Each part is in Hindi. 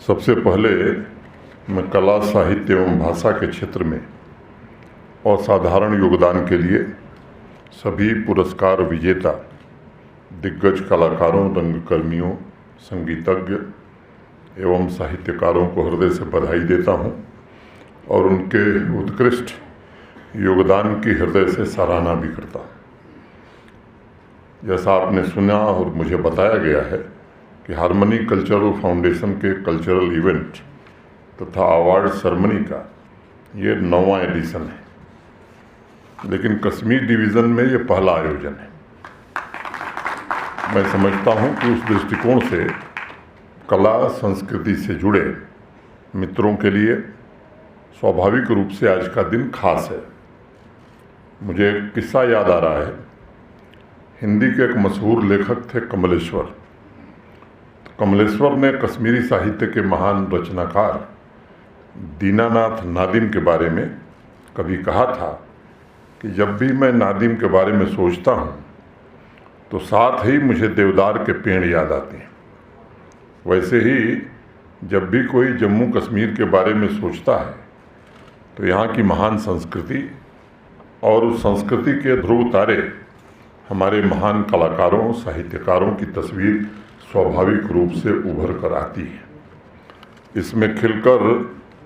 सबसे पहले मैं कला, साहित्य एवं भाषा के क्षेत्र में असाधारण योगदान के लिए सभी पुरस्कार विजेता दिग्गज कलाकारों, रंगकर्मियों, संगीतज्ञ एवं साहित्यकारों को हृदय से बधाई देता हूं और उनके उत्कृष्ट योगदान की हृदय से सराहना भी करता हूं। जैसा आपने सुना और मुझे बताया गया है कि हार्मनी कल्चरल फाउंडेशन के कल्चरल इवेंट तथा अवार्ड सेरेमनी का ये 9वां एडिशन है, लेकिन कश्मीर डिवीज़न में ये पहला आयोजन है। मैं समझता हूँ कि उस दृष्टिकोण से कला संस्कृति से जुड़े मित्रों के लिए स्वाभाविक रूप से आज का दिन खास है। मुझे एक किस्सा याद आ रहा है। हिंदी के एक मशहूर लेखक थे कमलेश्वर। कमलेश्वर ने कश्मीरी साहित्य के महान रचनाकार दीनानाथ नादिम के बारे में कभी कहा था कि जब भी मैं नादिम के बारे में सोचता हूँ तो साथ ही मुझे देवदार के पेड़ याद आते हैं। वैसे ही जब भी कोई जम्मू कश्मीर के बारे में सोचता है तो यहाँ की महान संस्कृति और उस संस्कृति के ध्रुव तारे हमारे महान कलाकारों, साहित्यकारों की तस्वीर स्वाभाविक रूप से उभर कर आती है। इसमें खिलकर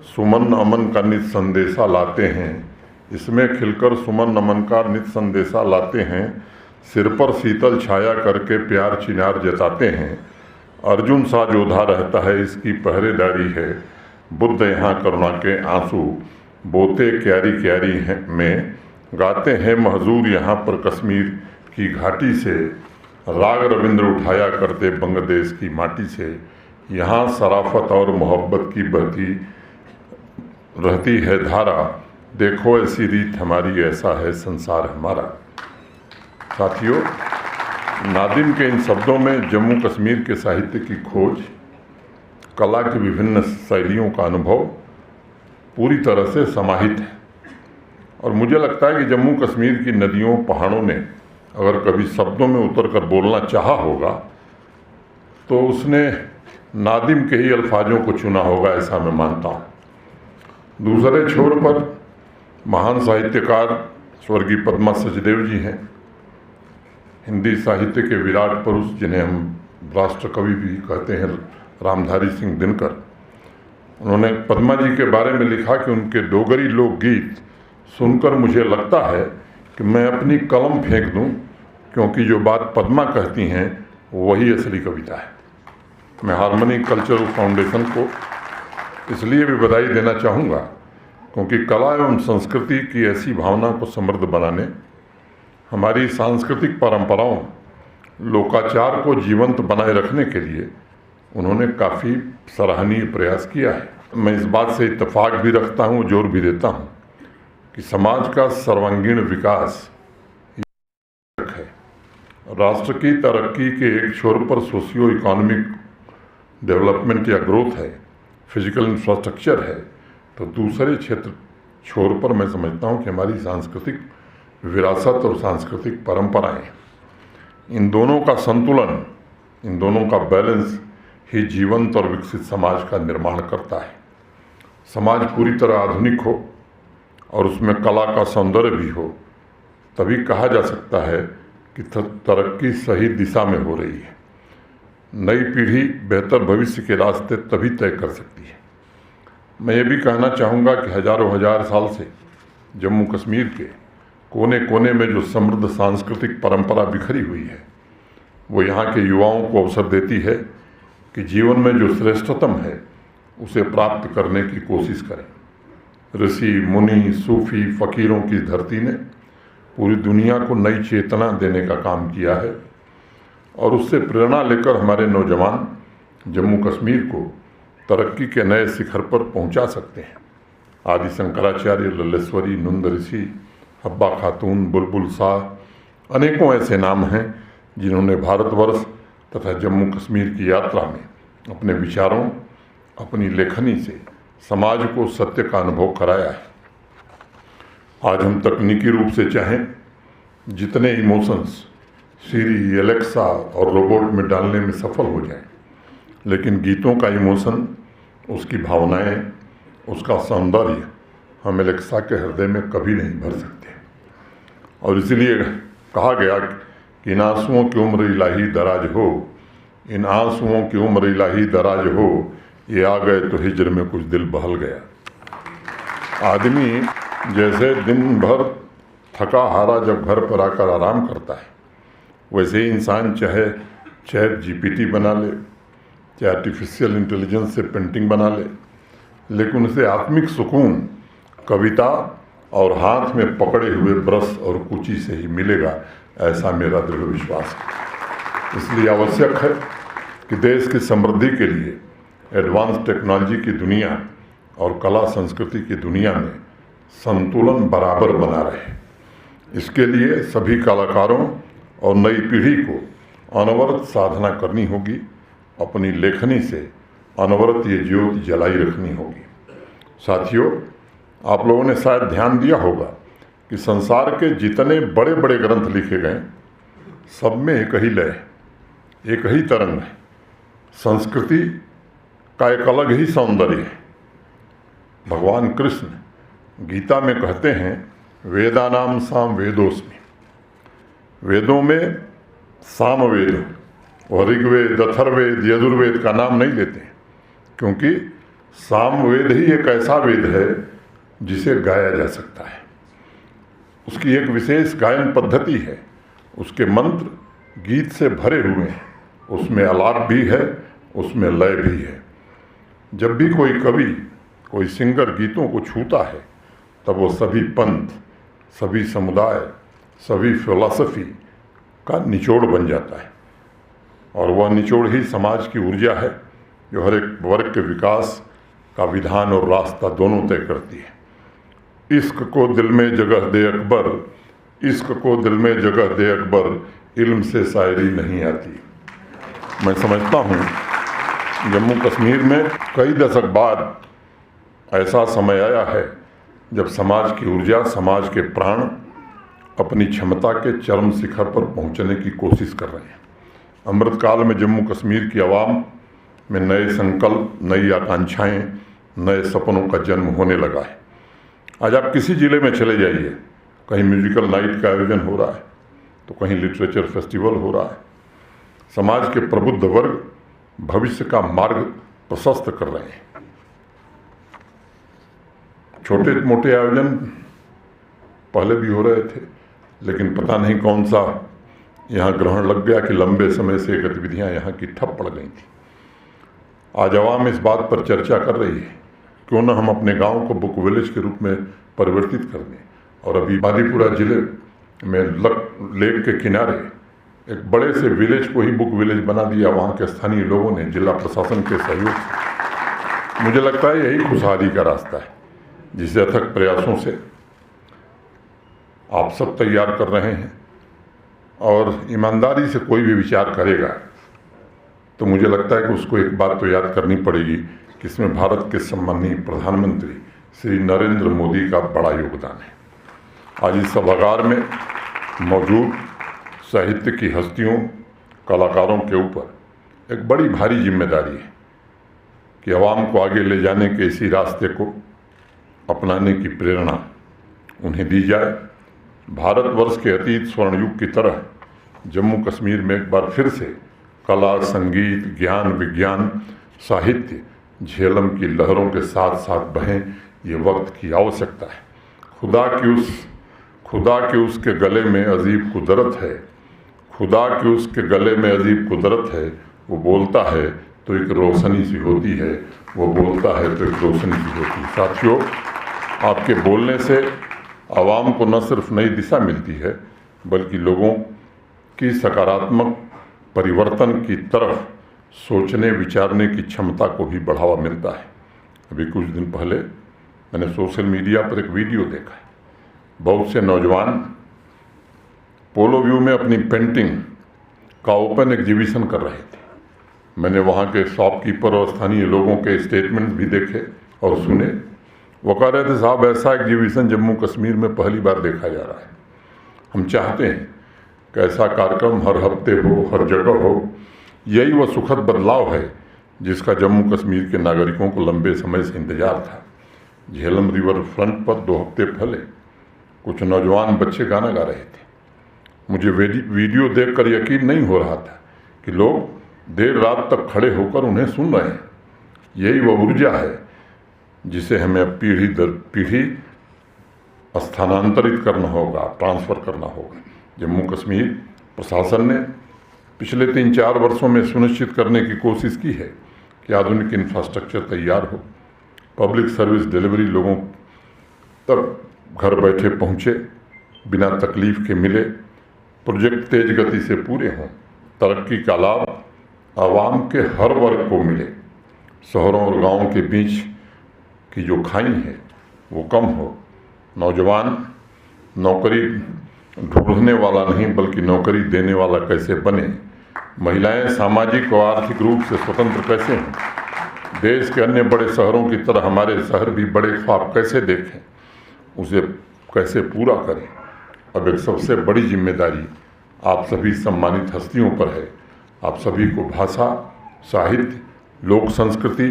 सुमन अमन का नित संदेशा लाते हैं, इसमें खिलकर सुमन अमन का नित संदेशा लाते हैं, सिर पर शीतल छाया करके प्यार चिनार जताते हैं। अर्जुन सा जोधा रहता है, इसकी पहरेदारी है, बुद्ध यहाँ करुणा के आंसू बोते क्यारी क्यारी हैं में गाते हैं महजूर यहाँ पर कश्मीर की घाटी से, राग रविंद्र उठाया करते बंगदेश की माटी से। यहाँ शराफत और मोहब्बत की बहती रहती है धारा, देखो ऐसी रीत हमारी, ऐसा है संसार हमारा। साथियों, नादिम के इन शब्दों में जम्मू कश्मीर के साहित्य की खोज, कला की विभिन्न शैलियों का अनुभव पूरी तरह से समाहित है। और मुझे लगता है कि जम्मू कश्मीर की नदियों, पहाड़ों ने अगर कभी शब्दों में उतरकर बोलना चाहा होगा तो उसने नादिम के ही अल्फाजों को चुना होगा, ऐसा मैं मानता हूँ। दूसरे छोर पर महान साहित्यकार स्वर्गीय पद्मा सचदेव जी हैं, हिंदी साहित्य के विराट पुरुष जिन्हें हम राष्ट्र कवि भी कहते हैं, रामधारी सिंह दिनकर। उन्होंने पद्मा जी के बारे में लिखा कि उनके डोगरी लोकगीत सुनकर मुझे लगता है कि मैं अपनी कलम फेंक दूं, क्योंकि जो बात पद्मा कहती हैं वही असली कविता है। मैं हार्मनी कल्चरल फाउंडेशन को इसलिए भी बधाई देना चाहूँगा क्योंकि कला एवं संस्कृति की ऐसी भावना को समृद्ध बनाने, हमारी सांस्कृतिक परंपराओं, लोकाचार को जीवंत बनाए रखने के लिए उन्होंने काफ़ी सराहनीय प्रयास किया है। मैं इस बात से इत्तेफाक भी रखता हूँ, जोर भी देता हूँ कि समाज का सर्वांगीण विकास है। राष्ट्र की तरक्की के एक छोर पर सोशियो इकोनॉमिक डेवलपमेंट या ग्रोथ है, फिजिकल इंफ्रास्ट्रक्चर है, तो दूसरे छोर पर मैं समझता हूँ कि हमारी सांस्कृतिक विरासत और सांस्कृतिक परंपराएं, इन दोनों का संतुलन, इन दोनों का बैलेंस ही जीवंत और विकसित समाज का निर्माण करता है। समाज पूरी तरह आधुनिक हो और उसमें कला का सौंदर्य भी हो, तभी कहा जा सकता है कि तरक्की सही दिशा में हो रही है। नई पीढ़ी बेहतर भविष्य के रास्ते तभी तय कर सकती है। मैं ये भी कहना चाहूँगा कि हजारों हजार साल से जम्मू कश्मीर के कोने कोने में जो समृद्ध सांस्कृतिक परंपरा बिखरी हुई है, वो यहाँ के युवाओं को अवसर देती है कि जीवन में जो श्रेष्ठतम है उसे प्राप्त करने की कोशिश करें। ऋषि, मुनि, सूफी, फ़कीरों की धरती ने पूरी दुनिया को नई चेतना देने का काम किया है और उससे प्रेरणा लेकर हमारे नौजवान जम्मू कश्मीर को तरक्की के नए शिखर पर पहुंचा सकते हैं। आदि शंकराचार्य, लल्लेश्वरी, नंद ऋषि, हब्बा खातून, बुलबुल शाह, अनेकों ऐसे नाम हैं जिन्होंने भारतवर्ष तथा जम्मू कश्मीर की यात्रा में अपने विचारों, अपनी लेखनी से समाज को सत्य का अनुभव कराया है। आज हम तकनीकी रूप से चाहें जितने इमोशंस सीरी, एलेक्सा और रोबोट में डालने में सफल हो जाएं, लेकिन गीतों का इमोशन उसकी भावनाएं, उसका सौंदर्य हम एलेक्सा के हृदय में कभी नहीं भर सकते। और इसीलिए कहा गया कि इन आंसुओं की उम्र इलाही दराज हो, इन आंसुओं की उम्र इलाही दराज हो, ये आ गए तो हिजर में कुछ दिल बहल गया। आदमी जैसे दिन भर थका हारा जब घर पर आकर आराम करता है, वैसे ही इंसान चाहे चैट जीपीटी बना ले, चाहे आर्टिफिशियल इंटेलिजेंस से पेंटिंग बना ले, लेकिन उसे आत्मिक सुकून कविता और हाथ में पकड़े हुए ब्रश और कुची से ही मिलेगा, ऐसा मेरा दृढ़ विश्वास है। इसलिए आवश्यक है कि देश की समृद्धि के लिए एडवांस टेक्नोलॉजी की दुनिया और कला संस्कृति की दुनिया में संतुलन बराबर बना रहे। इसके लिए सभी कलाकारों और नई पीढ़ी को अनवरत साधना करनी होगी, अपनी लेखनी से अनवरत ये ज्योति जलाई रखनी होगी। साथियों, आप लोगों ने शायद ध्यान दिया होगा कि संसार के जितने बड़े बड़े ग्रंथ लिखे गए, सब में एक ही लय, एक ही तरंग है। संस्कृति का एक अलग ही सौंदर्य है। भगवान कृष्ण गीता में कहते हैं, वेदानाम साम वेदोस्मि। वेदों में सामवेद और ऋग्वेद, अथर्ववेद, यजुर्वेद का नाम नहीं लेते हैं, क्योंकि सामवेद ही एक ऐसा वेद है जिसे गाया जा सकता है। उसकी एक विशेष गायन पद्धति है, उसके मंत्र गीत से भरे हुए हैं, उसमें आलाप भी है, उसमें लय भी है। जब भी कोई कवि, कोई सिंगर गीतों को छूता है, तब वो सभी पंथ, सभी समुदाय, सभी फिलॉसफी का निचोड़ बन जाता है। और वह निचोड़ ही समाज की ऊर्जा है, जो हर एक वर्ग के विकास का विधान और रास्ता दोनों तय करती है। इश्क को दिल में जगह दे अकबर, इश्क को दिल में जगह दे अकबर, इल्म से शायरी नहीं आती। मैं समझता हूँ जम्मू कश्मीर में कई दशक बाद ऐसा समय आया है जब समाज की ऊर्जा, समाज के प्राण अपनी क्षमता के चरम शिखर पर पहुंचने की कोशिश कर रहे हैं। अमृतकाल में जम्मू कश्मीर की आवाम में नए संकल्प, नई आकांक्षाएं, नए सपनों का जन्म होने लगा है। आज आप किसी जिले में चले जाइए, कहीं म्यूजिकल नाइट का आयोजन हो रहा है, तो कहीं लिटरेचर फेस्टिवल हो रहा है। समाज के प्रबुद्ध वर्ग भविष्य का मार्ग प्रशस्त कर रहे हैं। छोटे मोटे आयोजन पहले भी हो रहे थे, लेकिन पता नहीं कौन सा यहाँ ग्रहण लग गया कि लंबे समय से गतिविधियाँ यहाँ की ठप पड़ गई थी। आज आवाम इस बात पर चर्चा कर रही है, क्यों न हम अपने गांव को बुक विलेज के रूप में परिवर्तित कर दें। और अभी बांदीपुरा जिले में लेक के किनारे एक बड़े से विलेज को ही बुक विलेज बना दिया, वहाँ के स्थानीय लोगों ने, जिला प्रशासन के सहयोग से। मुझे लगता है यही खुशहाली का रास्ता है, जिसे अथक प्रयासों से आप सब तैयार कर रहे हैं। और ईमानदारी से कोई भी विचार करेगा तो मुझे लगता है कि उसको एक बात तो याद करनी पड़ेगी कि इसमें भारत के सम्माननीय प्रधानमंत्री श्री नरेंद्र मोदी का बड़ा योगदान है। आज इस सभागार में मौजूद साहित्य की हस्तियों, कलाकारों के ऊपर एक बड़ी भारी जिम्मेदारी है कि आवाम को आगे ले जाने के इसी रास्ते को अपनाने की प्रेरणा उन्हें दी जाए। भारतवर्ष के अतीत स्वर्ण युग की तरह जम्मू कश्मीर में एक बार फिर से कला, संगीत, ज्ञान, विज्ञान, साहित्य झेलम की लहरों के साथ साथ बहें, ये वक्त की आवश्यकता है। खुदा की उसके गले में अजीब कुदरत है, खुदा की उसके गले में अजीब कुदरत है। वो बोलता है तो एक रोशनी सी होती है, वो बोलता है तो एक रोशनी सी होती है। साथियों, आपके बोलने से आवाम को न सिर्फ नई दिशा मिलती है, बल्कि लोगों की सकारात्मक परिवर्तन की तरफ सोचने विचारने की क्षमता को भी बढ़ावा मिलता है। अभी कुछ दिन पहले मैंने सोशल मीडिया पर एक वीडियो देखा है। बहुत से नौजवान पोलो व्यू में अपनी पेंटिंग का ओपन एग्जीबिशन कर रहे थे। मैंने वहाँ के शॉपकीपर और स्थानीय लोगों के स्टेटमेंट भी देखे और सुने। वो कह रहे थे, साहब ऐसा एग्जीबिशन जम्मू कश्मीर में पहली बार देखा जा रहा है। हम चाहते हैं कि ऐसा कार्यक्रम हर हफ्ते हो, हर जगह हो। यही वो सुखद बदलाव है जिसका जम्मू कश्मीर के नागरिकों को लंबे समय से इंतजार था। झेलम रिवर फ्रंट पर 2 हफ्ते पहले कुछ नौजवान बच्चे गाना गा रहे थे। मुझे वीडियो देखकर यकीन नहीं हो रहा था कि लोग देर रात तक खड़े होकर उन्हें सुन रहे हैं। यही वह ऊर्जा है जिसे हमें पीढ़ी दर पीढ़ी स्थानांतरित करना होगा, ट्रांसफ़र करना होगा। जम्मू कश्मीर प्रशासन ने पिछले 3-4 वर्षों में सुनिश्चित करने की कोशिश की है कि आधुनिक इंफ्रास्ट्रक्चर तैयार हो, पब्लिक सर्विस डिलीवरी लोगों तक घर बैठे पहुँचे, बिना तकलीफ के मिले, प्रोजेक्ट तेज गति से पूरे हों, तरक्की का लाभ आवाम के हर वर्ग को मिले, शहरों और गाँवों के बीच की जो खाई है वो कम हो, नौजवान नौकरी ढूंढने वाला नहीं बल्कि नौकरी देने वाला कैसे बने, महिलाएं सामाजिक और आर्थिक रूप से स्वतंत्र कैसे हों, देश के अन्य बड़े शहरों की तरह हमारे शहर भी बड़े ख्वाब कैसे देखें, उसे कैसे पूरा करें। अब एक सबसे बड़ी जिम्मेदारी आप सभी सम्मानित हस्तियों पर है। आप सभी को भाषा, साहित्य, लोक संस्कृति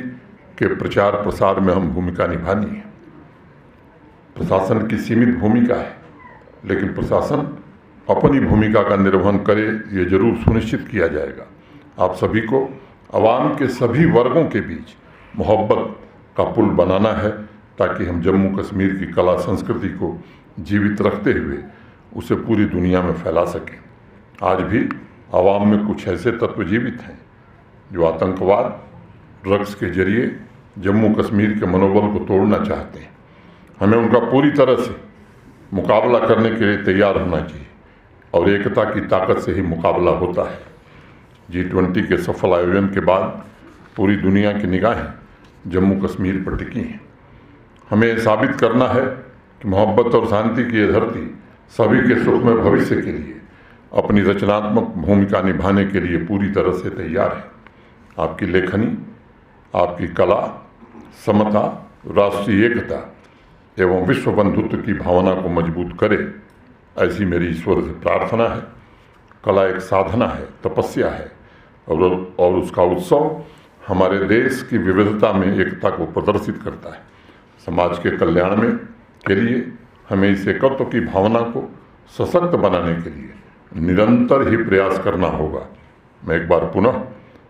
के प्रचार प्रसार में हम भूमिका निभानी है। प्रशासन की सीमित भूमिका है, लेकिन प्रशासन अपनी भूमिका का निर्वहन करे, ये जरूर सुनिश्चित किया जाएगा। आप सभी को आवाम के सभी वर्गों के बीच मोहब्बत का पुल बनाना है, ताकि हम जम्मू कश्मीर की कला संस्कृति को जीवित रखते हुए उसे पूरी दुनिया में फैला सकें। आज भी आवाम में कुछ ऐसे तत्व जीवित हैं जो आतंकवाद, ड्रग्स के जरिए जम्मू कश्मीर के मनोबल को तोड़ना चाहते हैं। हमें उनका पूरी तरह से मुकाबला करने के लिए तैयार होना चाहिए और एकता की ताकत से ही मुकाबला होता है। G20 के सफल आयोजन के बाद पूरी दुनिया की निगाहें जम्मू कश्मीर पर टिकी हैं। हमें यह साबित करना है कि मोहब्बत और शांति की यह धरती सभी के सुखमय भविष्य के लिए अपनी रचनात्मक भूमिका निभाने के लिए पूरी तरह से तैयार है। आपकी लेखनी, आपकी कला समता, राष्ट्रीय एकता एवं विश्व बंधुत्व की भावना को मजबूत करे, ऐसी मेरी ईश्वर से प्रार्थना है। कला एक साधना है, तपस्या है और उसका उत्सव हमारे देश की विविधता में एकता को प्रदर्शित करता है। समाज के कल्याण में के लिए हमें इस एकत्व की भावना को सशक्त बनाने के लिए निरंतर ही प्रयास करना होगा। मैं एक बार पुनः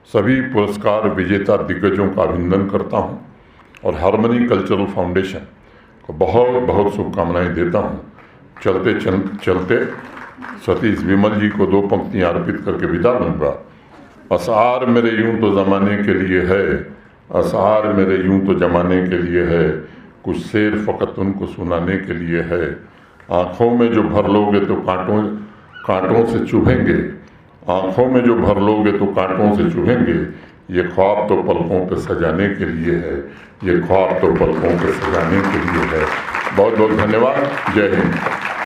सभी पुरस्कार विजेता दिग्गजों का अभिनंदन करता हूं और हार्मनी कल्चरल फाउंडेशन को बहुत बहुत शुभकामनाएं देता हूं। चलते चलते सतीश विमल जी को 2 पंक्तियां अर्पित करके विदा लूँगा। असार मेरे यूं तो ज़माने के लिए है, असार मेरे यूं तो जमाने के लिए है, कुछ शेर फ़कत उनको सुनाने के लिए है। आँखों में जो भर लोगे तो कांटों से चुभेंगे, आँखों में जो भर लोगे तो कांटों से चुभेंगे। ये ख्वाब तो पलकों पे सजाने के लिए है, ये ख्वाब तो पलकों पे सजाने के लिए है। बहुत बहुत धन्यवाद। जय हिंद।